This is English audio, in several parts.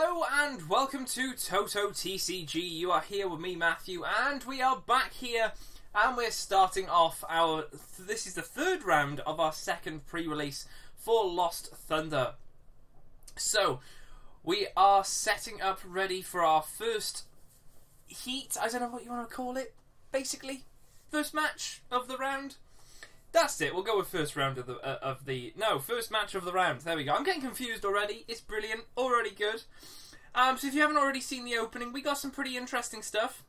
Hello and welcome to Toto TCG. You are here with me, Matthew, and we are back here and we're starting off this is the third round of our second pre-release for Lost Thunder. So, we are setting up ready for our first heat, I don't know what you want to call it, basically. First match of the round. That's it, we'll go with first match of the round. There we go. I'm getting confused already. It's brilliant. Already good. So if you haven't already seen the opening, we got some pretty interesting stuff.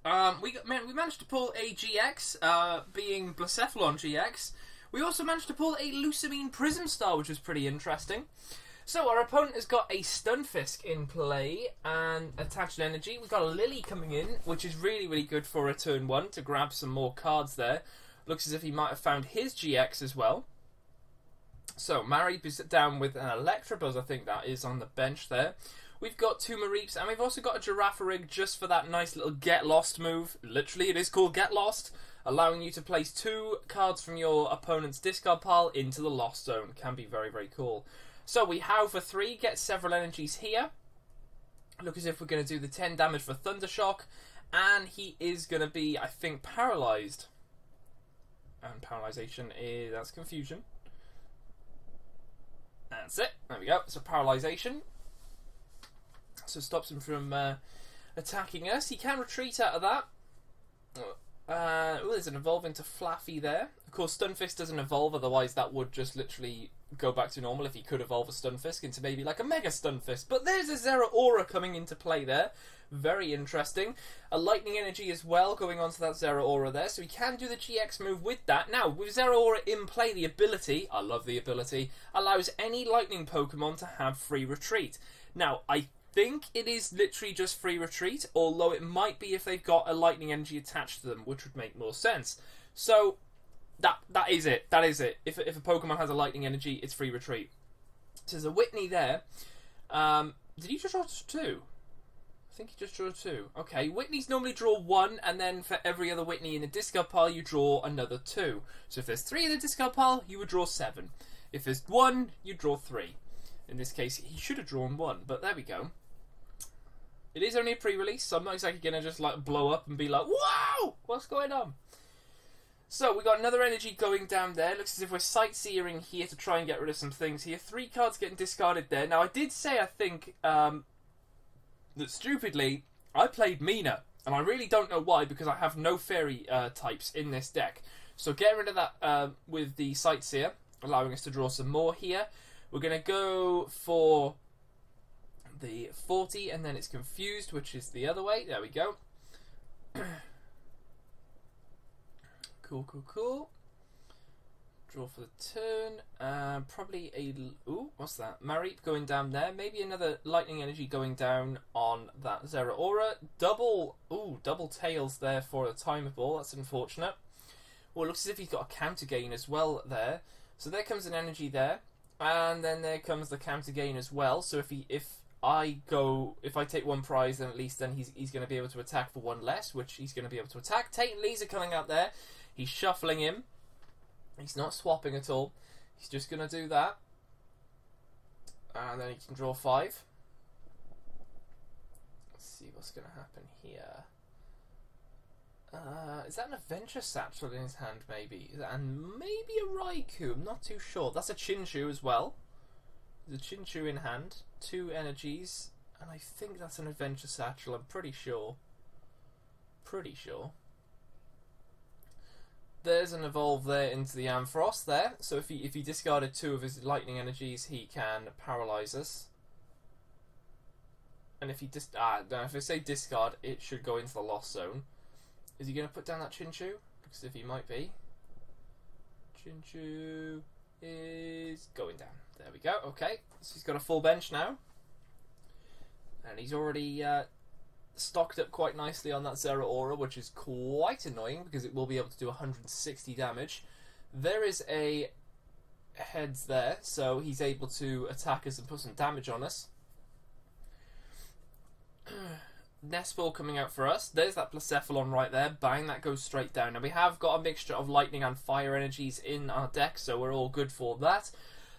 We managed to pull a GX, being Blacephalon GX. We also managed to pull a Lucamine Prism Star, which was pretty interesting. So our opponent has got a Stunfisk in play and attached energy. We've got a Lily coming in, which is really, really good for a turn 1 to grab some more cards there. Looks as if he might have found his GX as well. So, Married is down with an Electabuzz, I think that is, on the bench there. We've got 2 Mareeps, and we've also got a Girafarig just for that nice little Get Lost move. Literally, it is called Get Lost, allowing you to place 2 cards from your opponent's discard pile into the Lost Zone. Can be very, very cool. So, we Howl for 3, get several energies here. Look as if we're going to do the 10 damage for Thundershock, and he is going to be, I think, paralyzed. And paralyzation is, that's confusion. That's it. There we go. So paralyzation. So stops him from attacking us. He can retreat out of that. There's an evolve into Flaffy there. Of course, Stunfisk doesn't evolve, otherwise that would just literally go back to normal if he could evolve a Stunfisk into maybe like a Mega Stunfisk. But there's a Zeraora coming into play there. Very interesting. A Lightning Energy as well going on to that Zeraora there. So he can do the GX move with that. Now, with Zeraora in play, the ability, I love the ability, allows any Lightning Pokemon to have free retreat. Now, I think it is literally just free retreat, although it might be if they've got a Lightning Energy attached to them, which would make more sense. So, that is it. That is it. If a Pokemon has a Lightning Energy, it's free retreat. So there's a Whitney there. Did he just draw 2? I think he just drew 2. Okay, Whitneys normally draw 1, and then for every other Whitney in the discard pile, you draw another 2. So if there's 3 in the discard pile, you would draw 7. If there's 1, you draw 3. In this case, he should have drawn 1, but there we go. It is only a pre-release, so I'm not exactly going to just like blow up and be like, wow, what's going on? So we got another energy going down there. Looks as if we're sightseeing here to try and get rid of some things here. 3 cards getting discarded there. Now I did say, I think, that stupidly, I played Mina, and I really don't know why, because I have no fairy types in this deck. So getting rid of that with the Sightseer, allowing us to draw some more here. We're going to go for the 40, and then it's Confused, which is the other way. There we go. Cool. Draw for the turn. Probably a... Ooh, what's that? Mareep going down there. Maybe another Lightning Energy going down on that Zeraora. Double tails there for a Timer Ball. That's unfortunate. Well, it looks as if he's got a counter gain as well there. So there comes an energy there. And then there comes the counter gain as well. So if I take 1 prize, then at least then he's going to be able to attack for 1 less, which he's going to be able to attack. Tate and Lees are coming out there. He's shuffling him. He's not swapping at all. He's just going to do that. And then he can draw 5. Let's see what's going to happen here. Is that an Adventure Satchel in his hand, maybe? And maybe a Raikou. I'm not too sure. That's a Chinchou as well. There's a Chinchou in hand. 2 energies. And I think that's an Adventure Satchel. I'm pretty sure. There's an evolve there into the Ampharos there. So if he discarded 2 of his lightning energies, he can paralyze us. And if he if I say discard, it should go into the Lost Zone. Is he going to put down that Chinchou? Looks as if he might be. Chinchou is going down. There we go. Okay, so he's got a full bench now, and he's already stocked up quite nicely on that Zeraora, which is quite annoying because it will be able to do 160 damage. There is a heads there, so he's able to attack us and put some damage on us. Nestball coming out for us. There's that Blacephalon right there. Bang, that goes straight down. Now we have got a mixture of lightning and fire energies in our deck, so we're all good for that.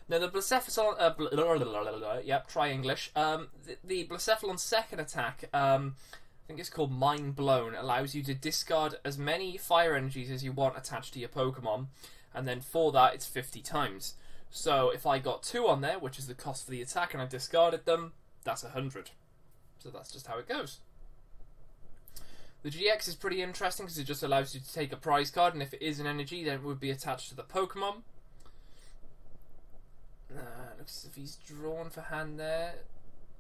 Now the Blacephalon, yep, try English. The Blacephalon's second attack, I think it's called Mind Blown, allows you to discard as many fire energies as you want attached to your Pokemon, and then for that it's 50 times. So if I got 2 on there, which is the cost for the attack, and I discarded them, that's 100. So that's just how it goes. The GX is pretty interesting because it just allows you to take a prize card, and if it is an energy, then it would be attached to the Pokemon. Looks as if he's drawn for hand there.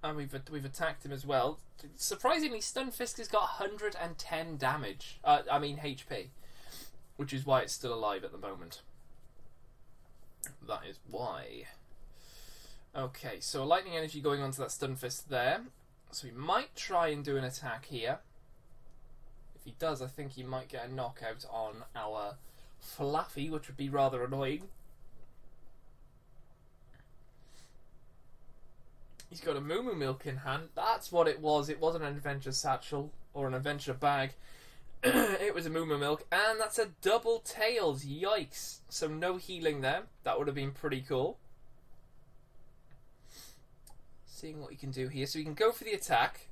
And we've attacked him as well. Surprisingly, Stunfisk has got 110 damage. HP. Which is why it's still alive at the moment. That is why. Okay, so a lightning energy going onto that Stunfisk there. So he might try and do an attack here. If he does, I think he might get a knockout on our Fluffy, which would be rather annoying. He's got a Moo Moo Milk in hand. That's what it was. It wasn't an adventure satchel or an adventure bag. It was a Moo Moo Milk. And that's a double tails. Yikes. So no healing there. That would have been pretty cool. Seeing what he can do here. So he can go for the attack.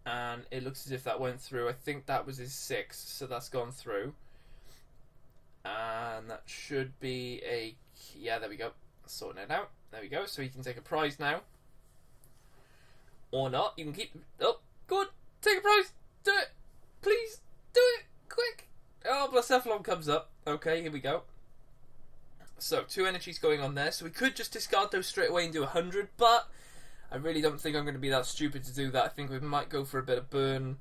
And it looks as if that went through. I think that was his 6. So that's gone through. And that should be a... Yeah, there we go. Sorting it out. There we go. So he can take a prize now. Or not. You can keep... Oh, good. Take a prize. Do it. Please. Do it. Quick. Oh, Blacephalon comes up. Okay, here we go. So, 2 energies going on there. So we could just discard those straight away and do 100. But I really don't think I'm going to be that stupid to do that. I think we might go for a bit of burn.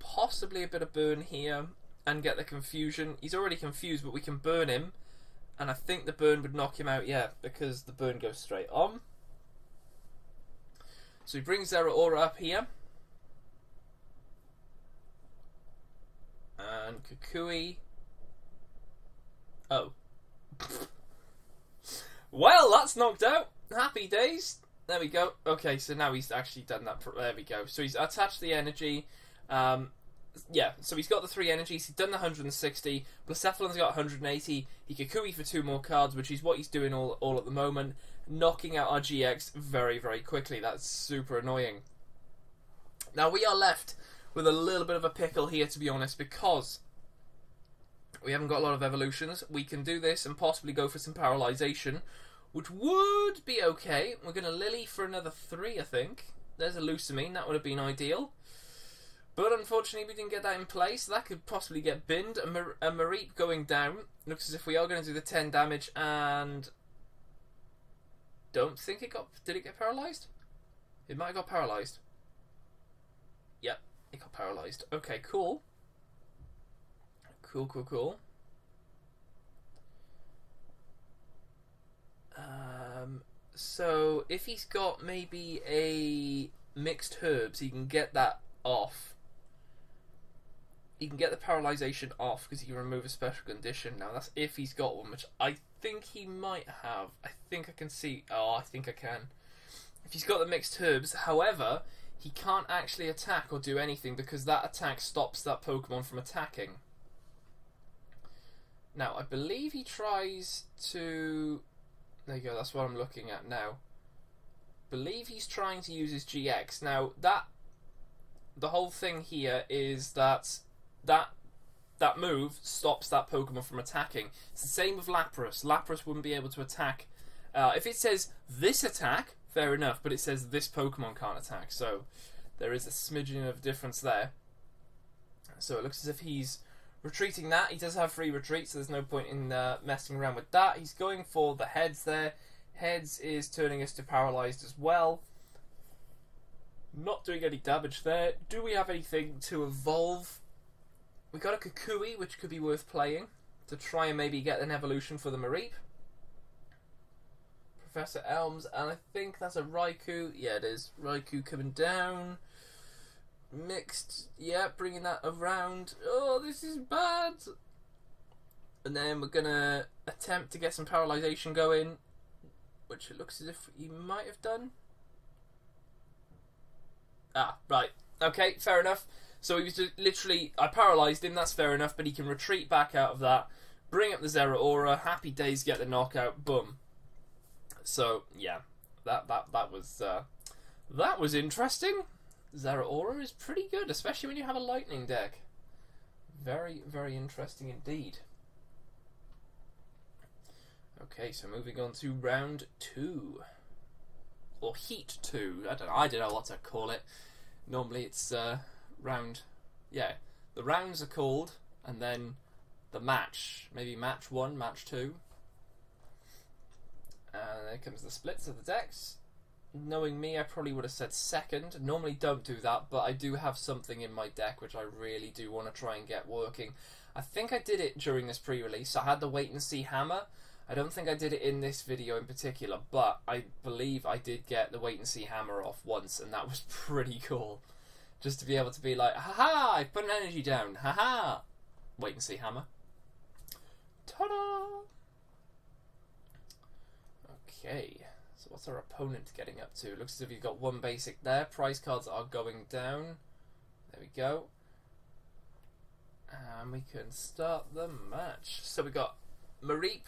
Possibly a bit of burn here. And get the confusion. He's already confused, but we can burn him. And I think the burn would knock him out, yeah, because the burn goes straight on. So he brings Zeraora up here. And Kukui. Oh. Well, that's knocked out. Happy days. There we go. Okay, so now he's actually done that. There we go. So he's attached the energy. Yeah, so he's got the 3 energies. He's done the 160. Blacephalon's got 180. He could Kukui for 2 more cards, which is what he's doing all at the moment. Knocking out our GX very, very quickly. That's super annoying. Now, we are left with a little bit of a pickle here, to be honest, because we haven't got a lot of evolutions. We can do this and possibly go for some Paralyzation, which would be okay. We're going to Lily for another 3, I think. There's a Lucamine. That would have been ideal. But unfortunately, we didn't get that in place. So that could possibly get binned. A Mareep going down. Looks as if we are going to do the 10 damage. And don't think it got... Did it get paralysed? It might have got paralysed. Yep, it got paralysed. Okay, cool. Cool. So, if he's got maybe a mixed herbs, he can get that off. He can get the Paralyzation off because he can remove a special condition. Now, that's if he's got one, which I think he might have. I think I can see... Oh, I think I can. If he's got the mixed herbs, however, he can't actually attack or do anything because that attack stops that Pokemon from attacking. Now, I believe he tries to... There you go, that's what I'm looking at now. Believe he's trying to use his GX. Now, the whole thing here is that move stops that Pokemon from attacking. It's the same with Lapras. Lapras wouldn't be able to attack. If it says this attack, fair enough, but it says this Pokemon can't attack. So there is a smidgen of difference there. So it looks as if he's retreating that. He does have free retreat, so there's no point in messing around with that. He's going for the heads there. Heads is turning us to paralyzed as well. Not doing any damage there. Do we have anything to evolve? We got a Kukui, which could be worth playing to try and maybe get an evolution for the Mareep. Professor Elms, and I think that's a Raikou. Yeah, it is. Raikou coming down. Mixed. Yeah, bringing that around. Oh, this is bad. And then we're going to attempt to get some Paralyzation going, which it looks as if he might have done. Ah, right. Okay, fair enough. So he was just literally... I paralysed him, that's fair enough, but he can retreat back out of that, bring up the Zera Aura, happy days, get the knockout, boom. So yeah, that was interesting. Zera Aura is pretty good, especially when you have a lightning deck. Very, very interesting indeed. Okay, so moving on to round 2. Or heat 2. I don't know what to call it. Normally it's round... Yeah, the rounds are called, and then the match. Maybe match 1, match 2. And there comes the splits of the decks. Knowing me, I probably would have said second. Normally don't do that, but I do have something in my deck which I really do want to try and get working. I think I did it during this pre-release. I had the wait and see hammer. I don't think I did it in this video in particular, but I believe I did get the wait and see hammer off once, and that was pretty cool. Just to be able to be like, haha, I put an energy down, haha. Wait and see hammer. Ta-da! Okay. So what's our opponent getting up to? Looks as if he's got one basic there. Prize cards are going down. There we go. And we can start the match. So we got Mareep,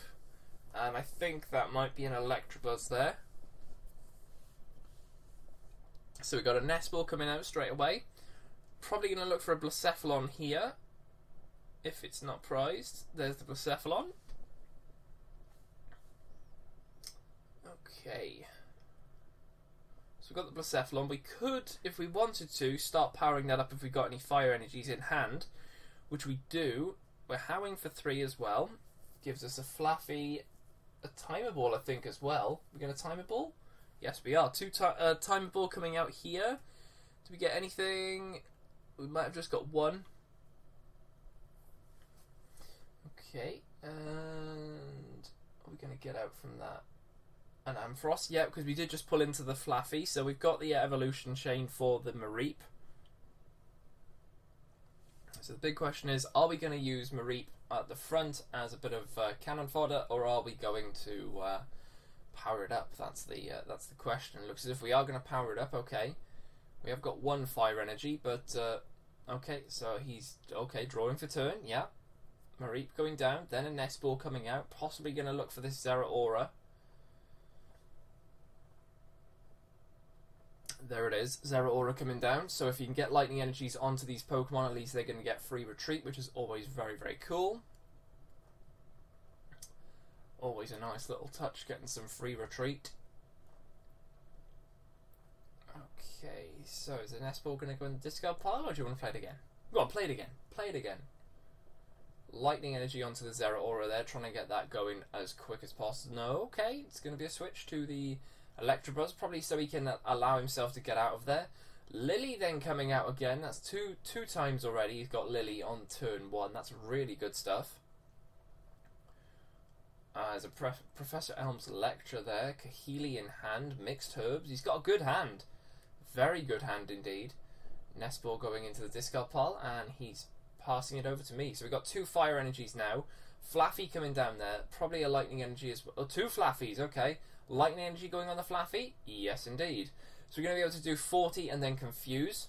and I think that might be an Electabuzz there. So we got a Nest Ball coming out straight away. Probably going to look for a Blacephalon here, if it's not prized. There's the Blacephalon. Okay. So we've got the Blacephalon. We could, if we wanted to, start powering that up if we got any fire energies in hand, which we do. We're howling for 3 as well. Gives us a Fluffy, a Timer Ball, I think, as well. We're going to Timer Ball? Yes, we are. 2 Timer Ball coming out here. Do we get anything? We might have just got 1. Okay, and are we going to get out from that? An Ampharos, yeah, because we did just pull into the Fluffy, so we've got the evolution chain for the Mareep. So the big question is, are we going to use Mareep at the front as a bit of cannon fodder, or are we going to power it up? That's the question. It looks as if we are going to power it up. Okay, we have got 1 fire energy, but okay, so he's okay drawing for turn. Yeah, Mareep going down, then a Nest Ball coming out, possibly going to look for this Zera Aura. There it is, Zera Aura coming down. So if you can get lightning energies onto these Pokemon, at least they're going to get free retreat, which is always very, very cool. Always a nice little touch, getting some free retreat. Okay, so is the Nest Ball going to go in the discard pile, or do you want to play it again? Go on, play it again. Play it again. Lightning energy onto the Zera Aura there, trying to get that going as quick as possible. No, okay, it's going to be a switch to the Electabuzz, probably so he can allow himself to get out of there. Lily then coming out again. That's two times already he's got Lily on turn 1. That's really good stuff. There's a Professor Elm's Lecture there. Kahili in hand. Mixed Herbs. He's got a good hand. Very good hand indeed. Nest Ball going into the discard pile, and he's passing it over to me. So we've got 2 fire energies now. Fluffy coming down there. Probably a lightning energy as well. Oh, 2 Fluffies, okay. Lightning energy going on the Fluffy? Yes, indeed. So we're going to be able to do 40 and then Confuse,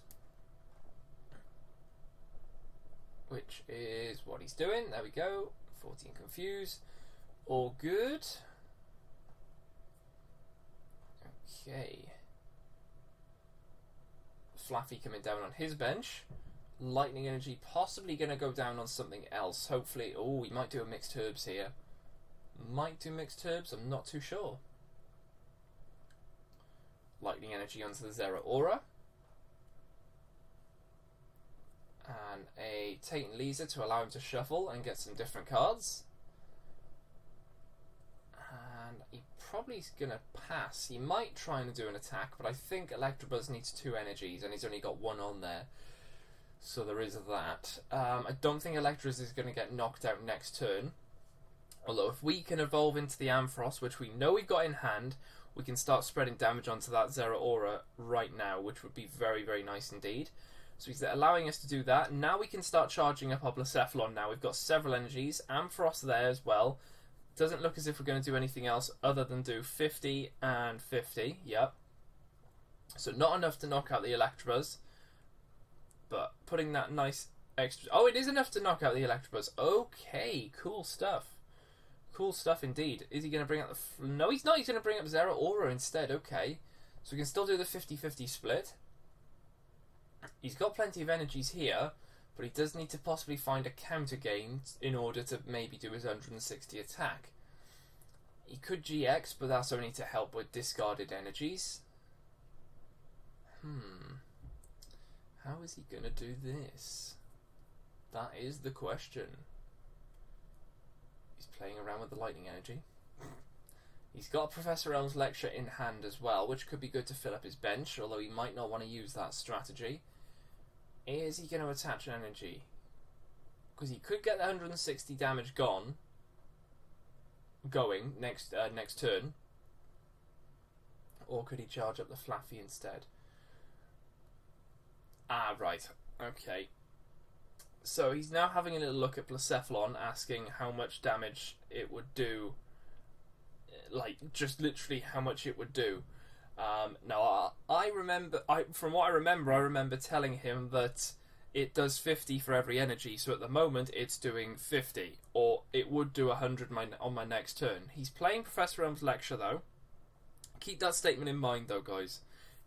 which is what he's doing. There we go. 40 and Confuse. All good. Okay. Fluffy coming down on his bench. Lightning energy possibly going to go down on something else. Hopefully. Oh, we might do a Mixed Herbs here. Might do Mixed Herbs. I'm not too sure. Lightning energy onto the Zera Aura. And a Tate and Lisa to allow him to shuffle and get some different cards. And he probably is going to pass. He might try and do an attack, but I think Electabuzz needs 2 energies, and he's only got 1 on there. So there is that. I don't think Electabuzz is going to get knocked out next turn. Although if we can evolve into the Ampharos, which we know we've got in hand, we can start spreading damage onto that Zera Aura right now, which would be very, very nice indeed. So he's allowing us to do that. Now we can start charging up our Blacephalon now. We've got several energies. Ampharos there as well. Doesn't look as if we're going to do anything else other than do 50 and 50. Yep. So not enough to knock out the Electabuzz, but putting that nice extra... Oh, it is enough to knock out the Electabuzz. Okay, cool stuff. Cool stuff indeed. Is he going to bring up the... No, he's not. He's going to bring up Zeraora instead. Okay. So we can still do the 50-50 split. He's got plenty of energies here, but he does need to possibly find a counter gain in order to maybe do his 160 attack. He could GX, but that's only to help with discarded energies. How is he going to do this? That is the question. He's playing around with the lightning energy. He's got Professor Elm's lecture in hand as well, which could be good to fill up his bench, although he might not want to use that strategy. Is he going to attach an energy? Because he could get the 160 damage going next turn. Or could he charge up the Flaffy instead? Ah, right. Okay. So he's now having a little look at Blacephalon, asking how much damage it would do. Like, just literally how much it would do. Now, from what I remember telling him that it does 50 for every energy, so at the moment it's doing 50, or it would do 100 on my next turn. He's playing Professor Elm's lecture, though. Keep that statement in mind, though, guys.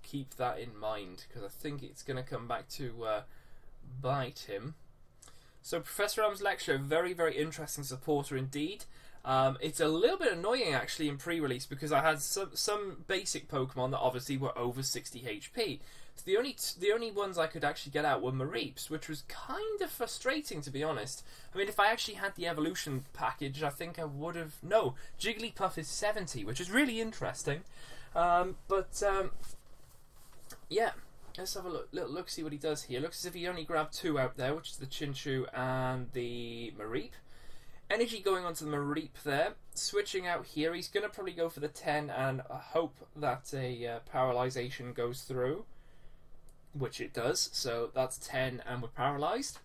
Keep that in mind, because I think it's going to come back to bite him. So Professor Elm's lecture, very, very interesting supporter indeed. It's a little bit annoying actually in pre-release because I had some basic Pokemon that obviously were over 60 HP. So the only ones I could actually get out were Mareeps, which was kind of frustrating, to be honest. I mean, if I actually had the evolution package, I think I would have... No, Jigglypuff is 70, which is really interesting. Yeah, let's have a little look, see what he does here. Looks as if he only grabbed two out there, which is the Chinchou and the Mareep. Energy going onto the Mareep there. Switching out here, he's going to probably go for the 10 and hope that a Paralyzation goes through, which it does. So that's 10 and we're paralyzed.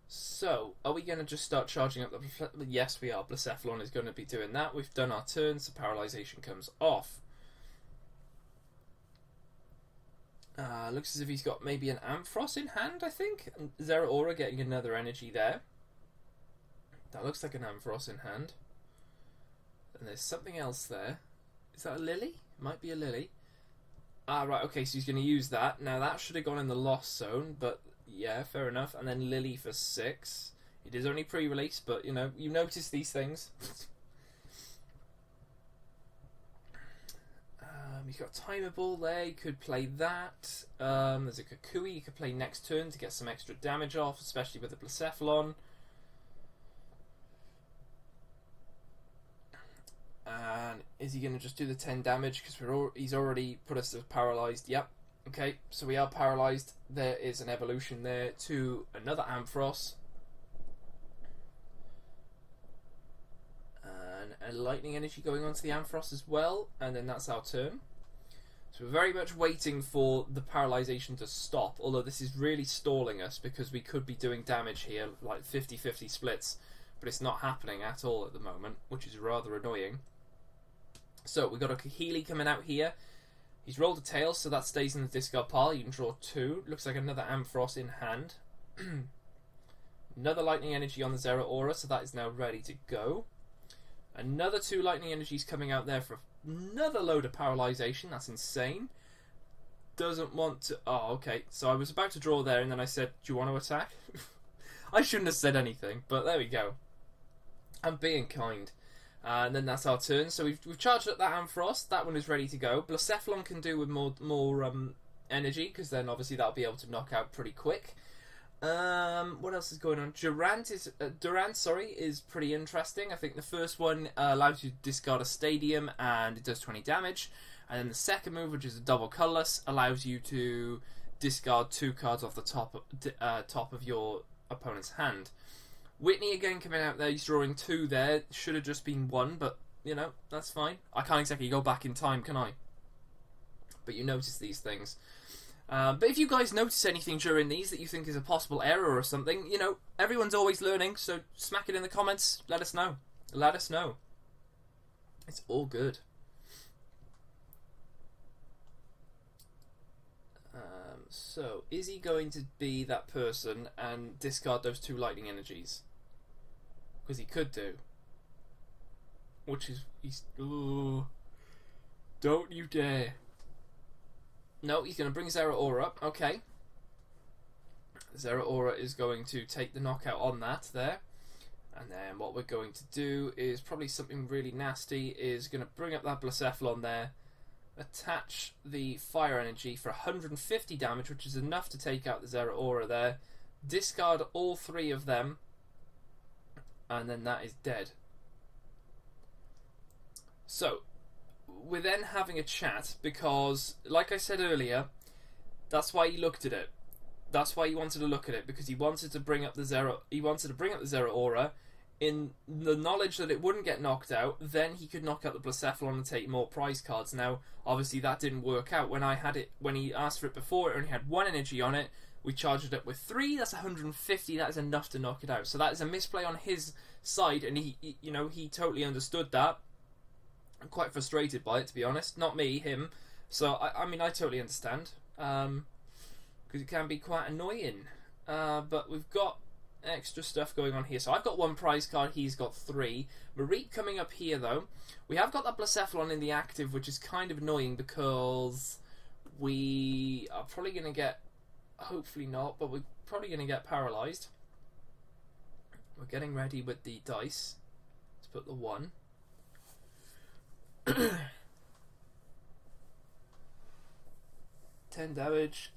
So, are we going to just start charging up the... Yes, we are. Blacephalon is going to be doing that. We've done our turn, so Paralyzation comes off. Looks as if he's got maybe an Ampharos in hand, I think. And Zeraora getting another energy there. That looks like an Ampharos in hand. And there's something else there. Is that a Lily? Might be a Lily. Ah, right, okay, so he's going to use that. Now, that should have gone in the Lost Zone, but yeah, fair enough. And then Lily for 6. It is only pre-release, but, you know, you notice these things. He's got Timer Ball there, he could play that. There's a Kukui you could play next turn to get some extra damage off, especially with the Blacephalon. And is he going to just do the 10 damage? Because he's already put us as paralysed. Yep. Okay, so we are paralysed. There is an evolution there to another Ampharos. And a lightning energy going on to the Ampharos as well. And then that's our turn. So we're very much waiting for the paralysation to stop, although this is really stalling us because we could be doing damage here, like 50-50 splits, but it's not happening at all at the moment, which is rather annoying. So we've got a Kahili coming out here. He's rolled a tail, so that stays in the discard pile. You can draw 2. Looks like another Ampharos in hand. Another lightning energy on the Zeraora, so that is now ready to go. Another 2 lightning energies coming out there for another load of paralysation. That's insane. Doesn't want to... Oh, okay. So I was about to draw there, and then I said, do you want to attack? I shouldn't have said anything, but there we go. I'm being kind. And then that's our turn. So we've charged up that Ampharos. That one is ready to go. Blacephalon can do with more energy, because then obviously that'll be able to knock out pretty quick. What else is going on? Durant is pretty interesting. I think the first one allows you to discard a stadium and it does 20 damage. And then the second move, which is a double colourless, allows you to discard 2 cards off the top of your opponent's hand. Whitney again coming out there, he's drawing 2 there. Should have just been 1, but, you know, that's fine. I can't exactly go back in time, can I? But you notice these things. But if you guys notice anything during these that you think is a possible error or something, you know, everyone's always learning, so smack it in the comments. Let us know. Let us know. It's all good. So, is he going to be that person and discard those 2 lightning energies? Because he could do. Which is... Ooh. Don't you dare. No, he's going to bring Zeraora up. Okay. Zeraora is going to take the knockout on that there. And then what we're going to do is probably something really nasty, is going to bring up that Blacephalon there. Attach the fire energy for 150 damage, which is enough to take out the Zeraora there. Discard all 3 of them, and then that is dead. So, we're then having a chat, because, like I said earlier, that's why he looked at it. That's why he wanted to look at it, because he wanted to bring up the Zeraora in the knowledge that it wouldn't get knocked out. Then he could knock out the Blacephalon and take more prize cards. Now, obviously, that didn't work out. When he asked for it before, it only had 1 energy on it. We charged it up with 3. That's 150. That is enough to knock it out. So that is a misplay on his side, and he totally understood that. I'm quite frustrated by it, to be honest. Not me, him. So I mean, I totally understand, because it can be quite annoying. But we've got extra stuff going on here. So I've got 1 prize card, he's got 3. Mareep coming up here, though. We have got that Blacephalon in the active, which is kind of annoying because we are probably going to get, hopefully not, but we're probably going to get paralysed. We're getting ready with the dice. Let's put the 1. 10 damage.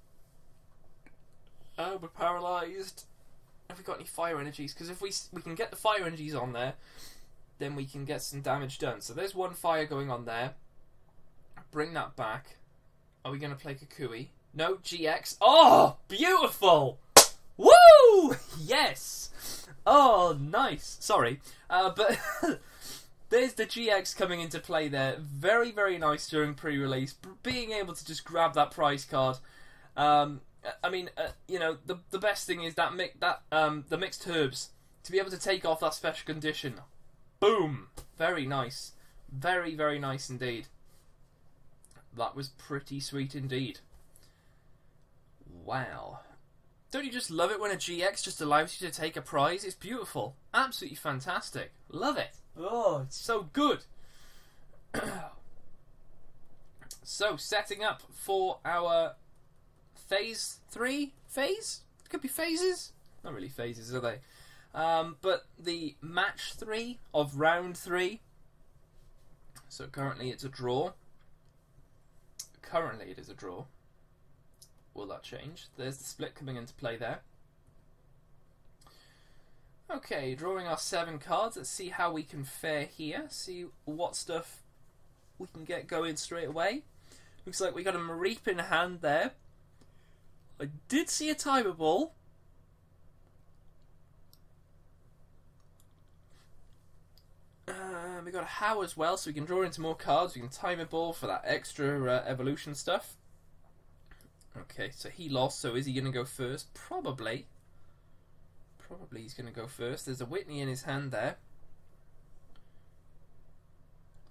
Oh, we're paralysed. Have we got any fire energies? Because if we can get the fire energies on there, then we can get some damage done. So there's 1 fire going on there. Bring that back. Are we going to play Kukui? No, GX. Oh, beautiful! Woo! Yes! Oh, nice. Sorry. But there's the GX coming into play there. Very, very nice during pre-release. Being able to just grab that prize card. I mean, the best thing is that the mixed herbs, to be able to take off that special condition. Boom! Very nice. Very, very nice indeed. That was pretty sweet indeed. Wow. Don't you just love it when a GX just allows you to take a prize? It's beautiful. Absolutely fantastic. Love it. Oh, it's so good. So, setting up for our phase 3 phase? It could be phases. Not really phases, are they? But the match 3 of round 3. So currently it's a draw. Currently it is a draw. Will that change? There's the split coming into play there. Okay, drawing our 7 cards. Let's see how we can fare here. See what stuff we can get going straight away. Looks like we got a Mareep in hand there. I did see a timer ball. We got a How as well, so we can draw into more cards. We can timer ball for that extra evolution stuff. Okay, so he lost, so is he going to go first? Probably. Probably he's going to go first. There's a Whitney in his hand there.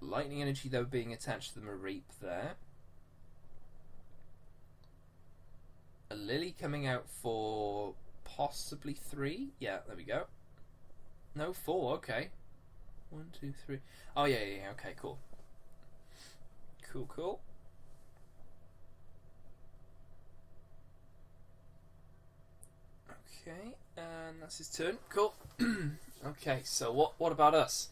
Lightning energy, though, being attached to the Mareep there. A Lily coming out for possibly 3. Yeah, there we go. No, 4, okay. 1, 2, 3. Oh, yeah, okay, cool. Cool. Okay, and that's his turn. Cool. Okay, so what about us?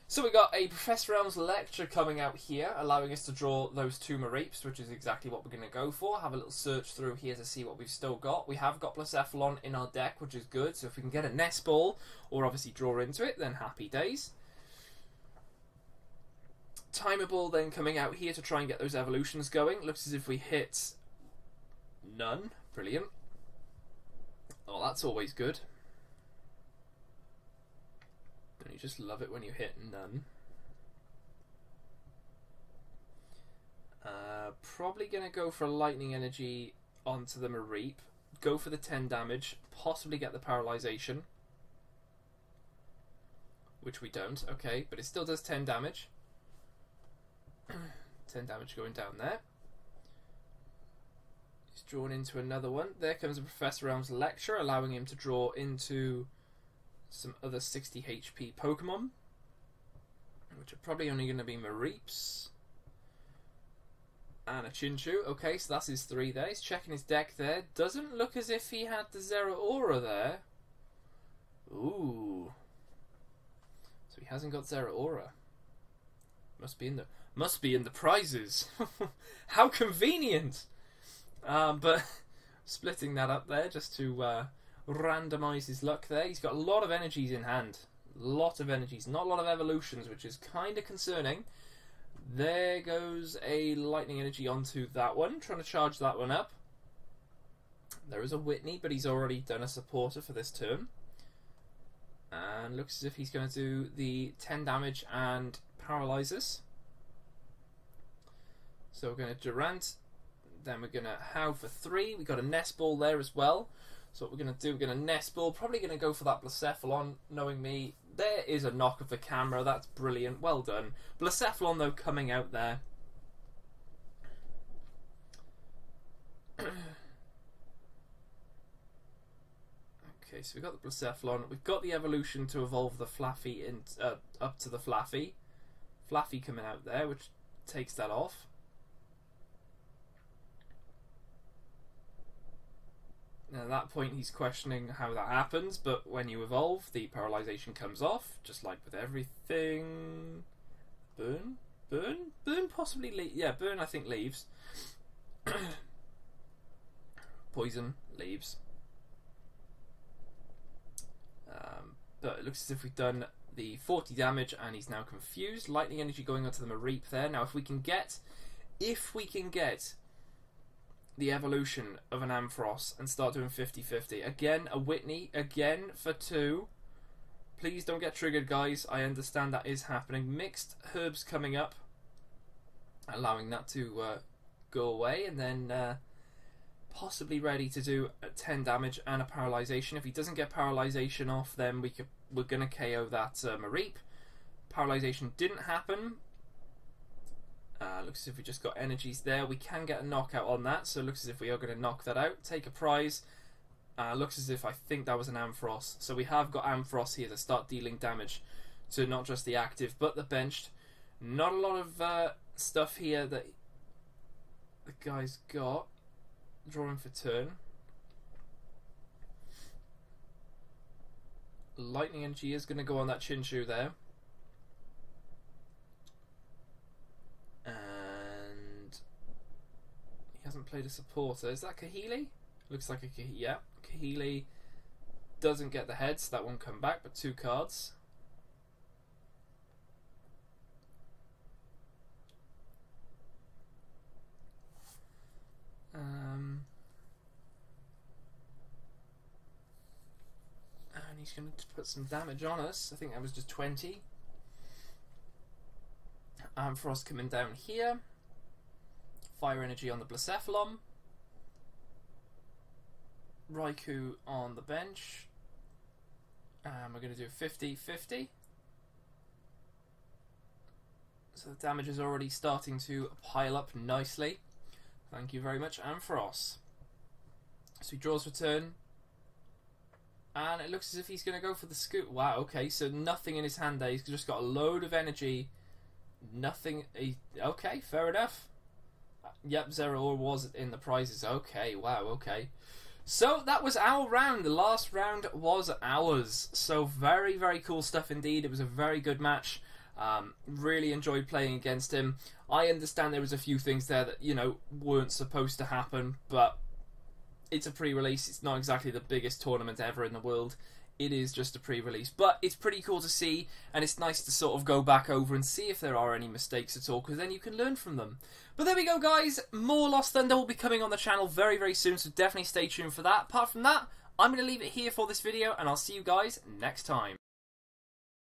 So we got a Professor Elm's Lecture coming out here, allowing us to draw those 2 Mareeps, which is exactly what we're going to go for. Have a little search through here to see what we've still got. We have got Blacephalon in our deck, which is good. So if we can get a Nest Ball, or obviously draw into it, then happy days. Timer Ball then coming out here to try and get those evolutions going. Looks as if we hit none. Brilliant. Oh, that's always good. Don't you just love it when you hit none? Probably going to go for a lightning energy onto the Mareep. Go for the 10 damage. Possibly get the paralysation. Which we don't. Okay, but it still does 10 damage. 10 damage going down there. He's drawn into another one. There comes a Professor Elm's Lecture, allowing him to draw into some other 60 HP Pokemon, which are probably only going to be Mareeps. And a Chinchou. Okay, so that's his 3 there. He's checking his deck there. Doesn't look as if he had the Zeraora there. Ooh. So he hasn't got Zeraora. Must be in the prizes. How convenient. But splitting that up there just to randomise his luck there. He's got a lot of energies in hand. Lot of energies. Not a lot of evolutions, which is kind of concerning. There goes a lightning energy onto that one. Trying to charge that one up. There is a Whitney, but he's already done a supporter for this turn. And looks as if he's going to do the 10 damage and paralyzes. So we're going to Durant. Then we're going to How for 3. We've got a Nest Ball there as well. So what we're going to do, we're going to Nest Ball. Probably going to go for that Blacephalon, knowing me. There is a knock of the camera. That's brilliant. Well done. Blacephalon, though, coming out there. Okay, so we've got the Blacephalon. We've got the evolution to evolve the Flaffy up to the Flaffy. Flaffy coming out there, which takes that off. And at that point, he's questioning how that happens, but when you evolve, the paralyzation comes off, just like with everything. Burn? Possibly yeah, Burn I think leaves. Poison leaves. But it looks as if we've done the 40 damage, and he's now confused. Lightning energy going onto the Mareep there. Now, if we can get the evolution of an Ampharos and start doing 50-50. Again, a Whitney, again for 2. Please don't get triggered, guys. I understand that is happening. Mixed Herbs coming up, allowing that to go away, and then possibly ready to do a 10 damage and a paralyzation. If he doesn't get paralyzation off, then we're going to KO that Mareep. Paralyzation didn't happen. Looks as if we just got energies there. We can get a knockout on that, so it looks as if we are going to knock that out. Take a prize. Looks as if I think that was an Ampharos. So we have got Ampharos here to start dealing damage to not just the active, but the benched. Not a lot of stuff here that the guy's got. Drawing for turn. Lightning energy is going to go on that Chinchou there. And he hasn't played a supporter. Is that Kahili? Looks like a Kahili. Yeah, Kahili doesn't get the heads. That won't come back, but 2 cards. And he's going to put some damage on us. I think that was just 20. Ampharos coming down here. Fire energy on the Blacephalon. Raikou on the bench. And we're going to do 50-50. So the damage is already starting to pile up nicely. Thank you very much, Ampharos. So he draws for turn. And it looks as if he's going to go for the scoop. Wow, okay, so nothing in his hand there. He's just got a load of energy. Nothing. Okay, fair enough. Yep, Zeraora was in the prizes. Okay, wow, okay. So that was our round. The last round was ours. So very, very cool stuff indeed. It was a very good match. Really enjoyed playing against him. I understand there was a few things there that, you know, weren't supposed to happen, but it's a pre-release. It's not exactly the biggest tournament ever in the world. It is just a pre-release, but it's pretty cool to see, and it's nice to sort of go back over and see if there are any mistakes at all, because then you can learn from them. But there we go, guys. More Lost Thunder will be coming on the channel very, very soon, so definitely stay tuned for that. Apart from that, I'm going to leave it here for this video, and I'll see you guys next time.